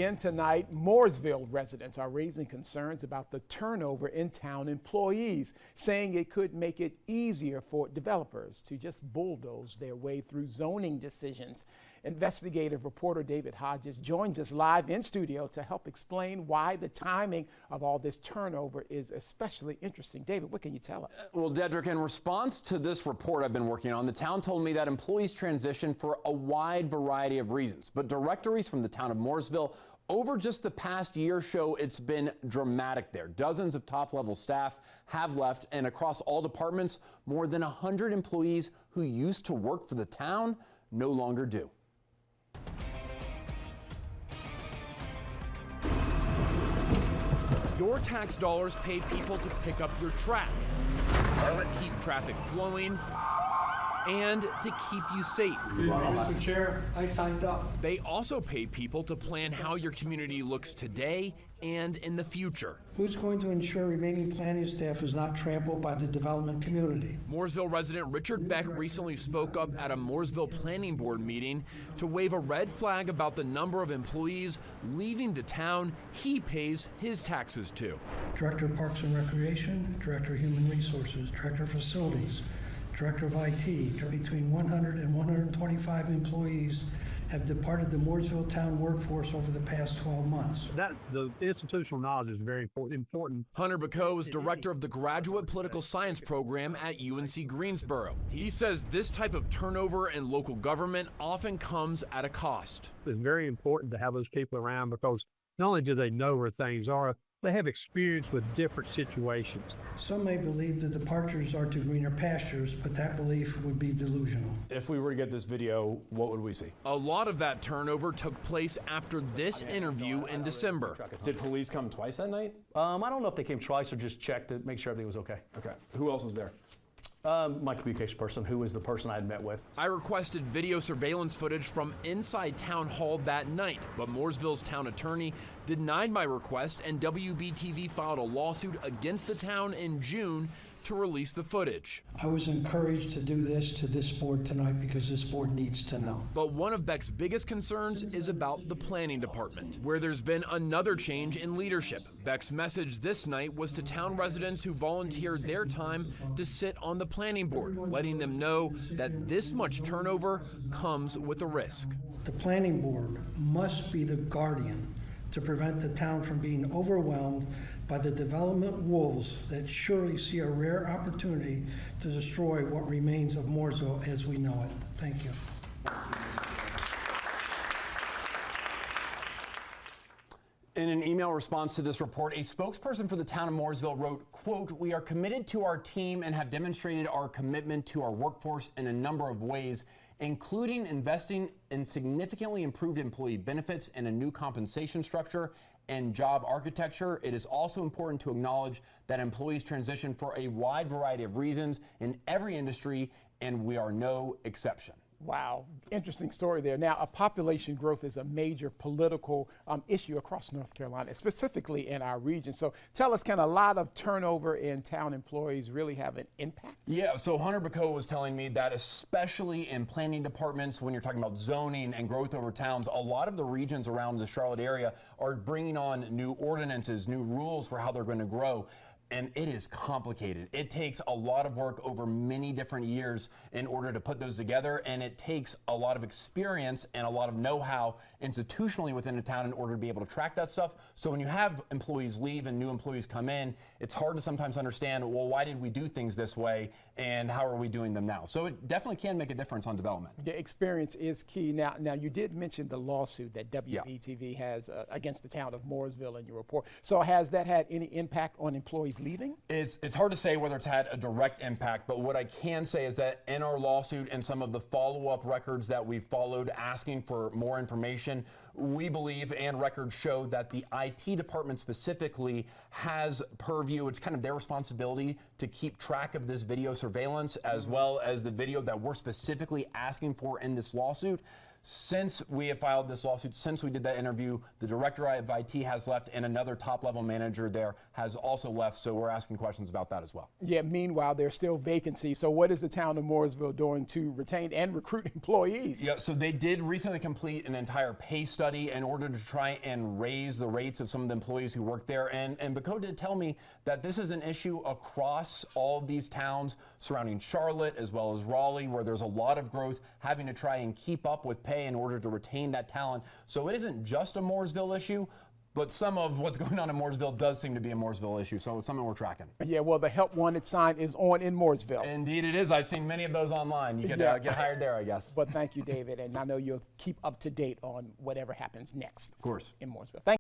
In tonight, Mooresville residents are raising concerns about the turnover in town employees, saying it could make it easier for developers to just bulldoze their way through zoning decisions. Investigative reporter David Hodges joins us live in studio to help explain why the timing of all this turnover is especially interesting. David, what can you tell us? Well, Dedrick, in response to this report I've been working on, the town told me that employees transition for a wide variety of reasons, but directories from the town of Mooresville over just the past year show it's been dramatic there. Dozens of top-level staff have left, and across all departments, more than 100 employees who used to work for the town no longer do. Your tax dollars pay people to pick up your trash, keep traffic flowing, and to keep you safe. Mr. Chair, I signed up. They also pay people to plan how your community looks today and in the future. Who's going to ensure remaining planning staff is not trampled by the development community? Mooresville resident Richard Beck recently spoke up at a Mooresville Planning Board meeting to wave a red flag about the number of employees leaving the town he pays his taxes to. Director of Parks and Recreation, Director of Human Resources, Director of Facilities, Director of IT. Between 100 and 125 employees have departed the Mooresville town workforce over the past 12 months. The institutional knowledge is very important. Hunter Bacot is director of the Graduate Political Science program at UNC Greensboro. He says this type of turnover in local government often comes at a cost. It's very important to have those people around because not only do they know where things are, they have experience with different situations. Some may believe the departures are to greener pastures, but that belief would be delusional. If we were to get this video, what would we see? A lot of that turnover took place after this interview in December. Did police come twice that night? I don't know if they came twice or just checked to make sure everything was okay. Okay. Who else was there? My communication person, who was the person I had met with. I requested video surveillance footage from inside town hall that night, but Mooresville's town attorney denied my request, and WBTV filed a lawsuit against the town in June to release the footage. I was encouraged to do this to this board tonight because this board needs to know. But one of Beck's biggest concerns is about the planning department, where there's been another change in leadership. Beck's message this night was to town residents who volunteered their time to sit on the planning board, letting them know that this much turnover comes with a risk. The planning board must be the guardian to prevent the town from being overwhelmed by the development wolves that surely see a rare opportunity to destroy what remains of Mooresville as we know it. Thank you. In an email response to this report, a spokesperson for the town of Mooresville wrote, quote, "We are committed to our team and have demonstrated our commitment to our workforce in a number of ways, including investing in significantly improved employee benefits and a new compensation structure and job architecture. It is also important to acknowledge that employees transition for a wide variety of reasons in every industry, and we are no exception." Wow, interesting story there. Now, population growth is a major political issue across North Carolina, specifically in our region. So tell us, can a lot of turnover in town employees really have an impact? Yeah, so Hunter Bacot was telling me that especially in planning departments, when you're talking about zoning and growth over towns, a lot of the regions around the Charlotte area are bringing on new ordinances, new rules for how they're going to grow. And it is complicated. It takes a lot of work over many different years in order to put those together, and it takes a lot of experience and a lot of know-how institutionally within a town in order to be able to track that stuff. So when you have employees leave and new employees come in, it's hard to sometimes understand, well, why did we do things this way and how are we doing them now? So it definitely can make a difference on development. Yeah, experience is key. Now you did mention the lawsuit that WBTV has against the town of Mooresville in your report. So has that had any impact on employees leaving? It's hard to say whether it's had a direct impact, but what I can say is that in our lawsuit and some of the follow-up records that we've followed asking for more information, we believe and records show that the IT department specifically has purview. It's kind of their responsibility to keep track of this video surveillance as well as the video that we're specifically asking for in this lawsuit. Since we have filed this lawsuit, since we did that interview, the director of IT has left and another top-level manager there has also left, so we're asking questions about that as well. Yeah, meanwhile, there's still vacancies. So what is the town of Mooresville doing to retain and recruit employees? Yeah, so they did recently complete an entire pay study in order to try and raise the rates of some of the employees who work there. And Baco did tell me that this is an issue across all of these towns surrounding Charlotte as well as Raleigh, where there's a lot of growth, having to try and keep up with pay in order to retain that talent. So it isn't just a Mooresville issue, but some of what's going on in Mooresville does seem to be a Mooresville issue, so it's something we're tracking. Yeah, well, the help wanted sign is on in Mooresville. Indeed it is. I've seen many of those online. You can get hired there, I guess. But thank you, David, and I know you'll keep up to date on whatever happens next. Of course. In Mooresville. Thank